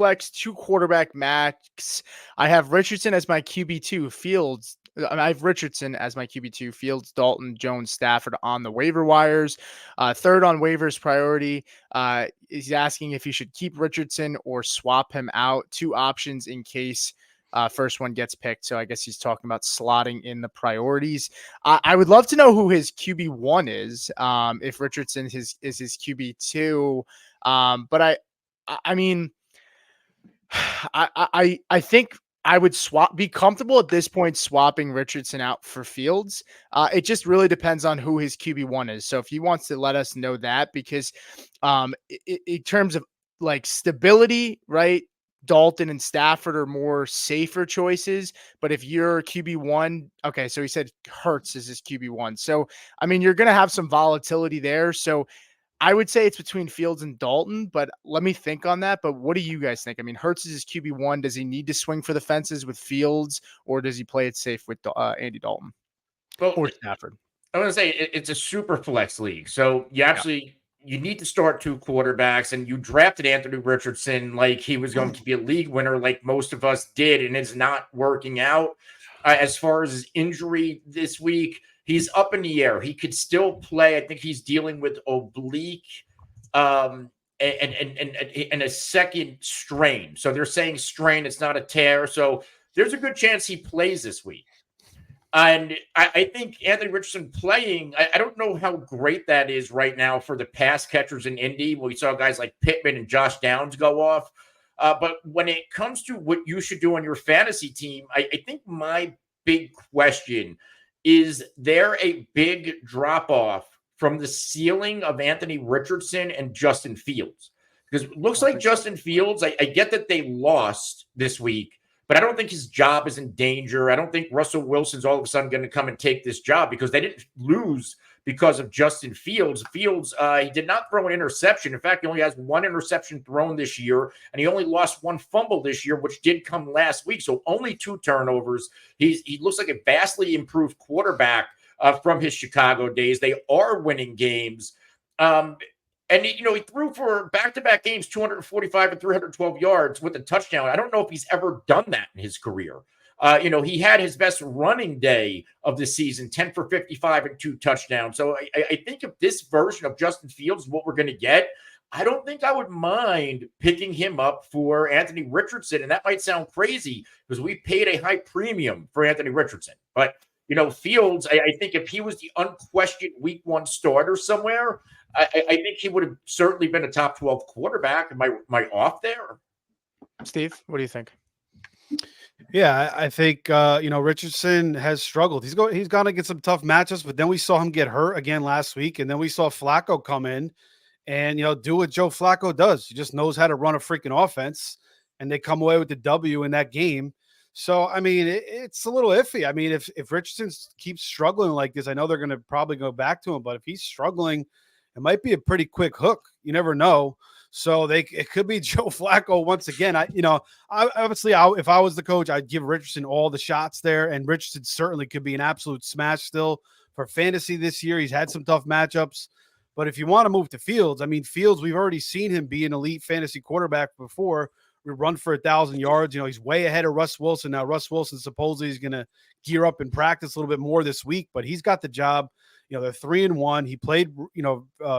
flex 2 quarterback max. I have Richardson as my QB2, Fields. I have Richardson as my QB2, Fields, Dalton, Jones, Stafford on the waiver wires. Third on waivers priority. He's asking if you should keep Richardson or swap him out. 2 options in case first one gets picked. So I guess he's talking about slotting in the priorities. I would love to know who his QB1 is. If Richardson is his QB2. But I mean, I think I would be comfortable at this point swapping Richardson out for Fields. It just really depends on who his QB1 is. So if he wants to let us know that, because in terms of like stability, right? Dalton and Stafford are more safer choices. But if you're QB1, okay, so he said Hurts is his QB1. So, I mean, you're going to have some volatility there. So I would say it's between Fields and Dalton, but let me think on that. But what do you guys think? I mean, Hurts is his QB1. Does he need to swing for the fences with Fields, or does he play it safe with Andy Dalton or Stafford? I want to say it's a super flex league. So you need to start 2 quarterbacks, and you drafted Anthony Richardson like he was going to be a league winner, like most of us did, and it's not working out. As far as his injury this week, he's up in the air. He could still play. I think he's dealing with oblique and a second strain. So they're saying strain. It's not a tear. So there's a good chance he plays this week. And I think Anthony Richardson playing, I don't know how great that is right now for the pass catchers in Indy. We saw guys like Pittman and Josh Downs go off. But when it comes to what you should do on your fantasy team, I think my big question is there a big drop-off from the ceiling of Anthony Richardson and Justin Fields? Because it looks like Justin Fields, I get that they lost this week, but I don't think his job is in danger. I don't think Russell Wilson's all of a sudden going to come and take this job, because they didn't lose because of Justin Fields. Fields, he did not throw an interception. In fact, he only has 1 interception thrown this year, and he only lost 1 fumble this year, which did come last week. So only 2 turnovers. He looks like a vastly improved quarterback from his Chicago days. They are winning games. And, he threw for back-to-back games, 245 and 312 yards with a touchdown. I don't know if he's ever done that in his career. He had his best running day of the season, 10 for 55 and 2 touchdowns. So I think if this version of Justin Fields is what we're going to get, I don't think I would mind picking him up for Anthony Richardson. And that might sound crazy because we paid a high premium for Anthony Richardson. But, Fields, I think if he was the unquestioned week 1 starter somewhere, I think he would have certainly been a top 12 quarterback. Am I off there? Steve, what do you think? Yeah, I think Richardson has struggled. He's going to get some tough matchups, but then we saw him get hurt again last week, and then we saw Flacco come in and do what Joe Flacco does. He just knows how to run a freaking offense, and they come away with the W in that game. So I mean, it's a little iffy. I mean, if Richardson keeps struggling like this, I know they're going to probably go back to him, but if he's struggling, it might be a pretty quick hook. You never know. So it could be Joe Flacco once again. If I was the coach, I'd give Richardson all the shots there, and Richardson certainly could be an absolute smash still for fantasy this year. He's had some tough matchups, but if you want to move to Fields, I mean, Fields, we've already seen him be an elite fantasy quarterback before. We run for 1,000 yards. He's way ahead of Russ Wilson. Now, Russ Wilson supposedly is going to gear up and practice a little bit more this week, but he's got the job. They're 3-1. He played,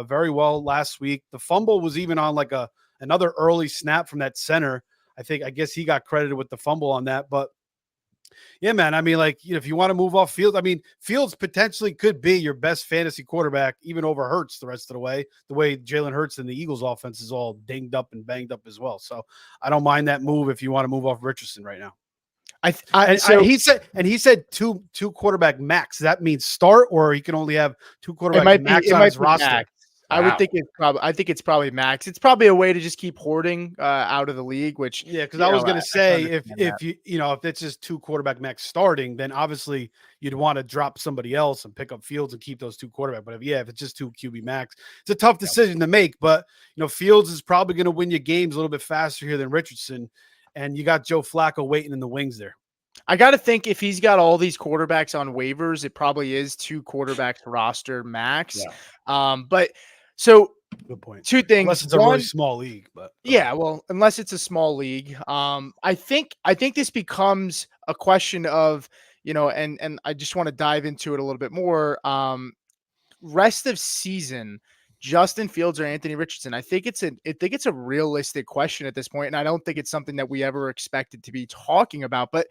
very well last week. The fumble was even on like another early snap from that center. I guess he got credited with the fumble on that. But yeah, man, I mean, if you want to move off Fields, I mean, Fields potentially could be your best fantasy quarterback, even over Hurts the rest of the way Jalen Hurts and the Eagles offense is all dinged up and banged up as well. So I don't mind that move if you want to move off Richardson right now. He said two quarterback max. Does that mean start, or he can only have 2 quarterback max on his roster? Max. Wow. I would think it's probably max. It's probably a way to just keep hoarding out of the league. Which because I was going to say if it's just 2 quarterback max starting, then obviously you'd want to drop somebody else and pick up Fields and keep those 2 quarterback. But if it's just 2 QB max, it's a tough decision to make. But Fields is probably going to win you games a little bit faster here than Richardson. And you got Joe Flacco waiting in the wings there. I got to think if he's got all these quarterbacks on waivers, it probably is 2 quarterbacks roster max. Yeah. But so Good point. Two things. Unless it's a really small league, but yeah, well, unless it's a small league, I think this becomes a question of, and I just want to dive into it a little bit more. Rest of season, Justin Fields or Anthony Richardson? I think it's a realistic question at this point, and I don't think it's something that we ever expected to be talking about. But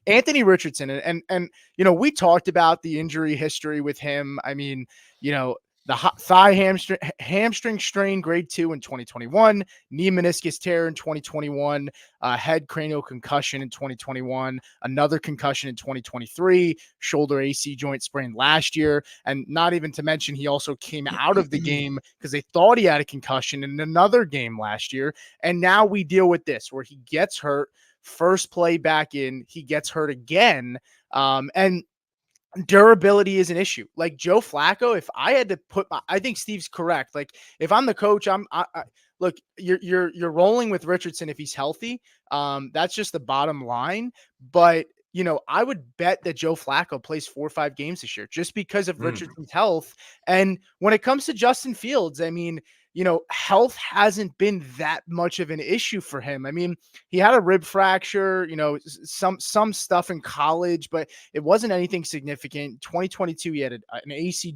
Anthony Richardson, and we talked about the injury history with him. I mean, the thigh hamstring strain grade 2 in 2021, knee meniscus tear in 2021, head cranial concussion in 2021, another concussion in 2023, shoulder AC joint sprain last year, and not even to mention he also came out of the game because they thought he had a concussion in another game last year, and now we deal with this where he gets hurt, first play back in, he gets hurt again, and durability is an issue. Like Joe Flacco, if I had to I think Steve's correct. Like if I'm the coach, look, you're rolling with Richardson if he's healthy. That's just the bottom line. But I would bet that Joe Flacco plays 4 or 5 games this year just because of Richardson's health. And when it comes to Justin Fields, I mean, health hasn't been that much of an issue for him. I mean, he had a rib fracture, some stuff in college, but it wasn't anything significant. 2022, he had an AC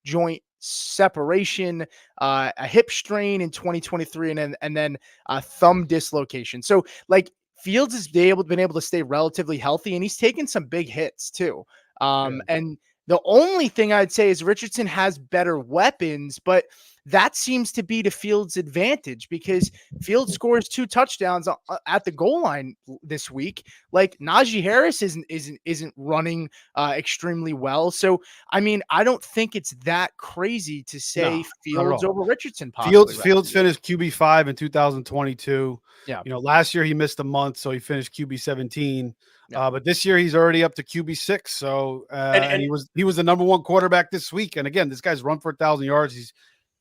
joint separation, a hip strain in 2023, and then a thumb dislocation. So like Fields has been able to stay relatively healthy, and he's taken some big hits too. And the only thing I'd say is Richardson has better weapons, but that seems to be to Fields' advantage because Fields scores 2 touchdowns at the goal line this week. Like Najee Harris isn't running extremely well. So I mean, I don't think it's that crazy to say Fields over Richardson. Possibly Fields finished QB5 in 2022. Yeah, last year he missed a month, so he finished QB17. Yeah. But this year he's already up to QB6. So and he was the number 1 quarterback this week. And again, this guy's run for 1,000 yards.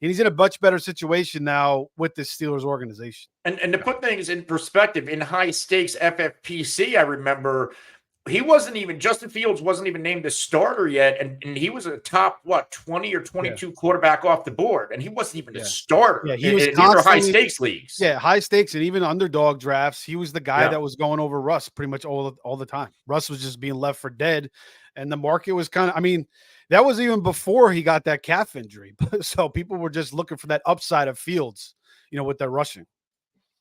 He's in a much better situation now with this Steelers organization. And to put things in perspective, in high stakes FFPC, I remember Justin Fields wasn't even named a starter yet. And he was a top, 20 or 22 quarterback off the board. And he wasn't even a starter. Yeah, he was in high stakes leagues. Yeah, high stakes and even underdog drafts. He was the guy that was going over Russ pretty much all the time. Russ was just being left for dead. And the market was that was even before he got that calf injury. So people were just looking for that upside of Fields, with their rushing.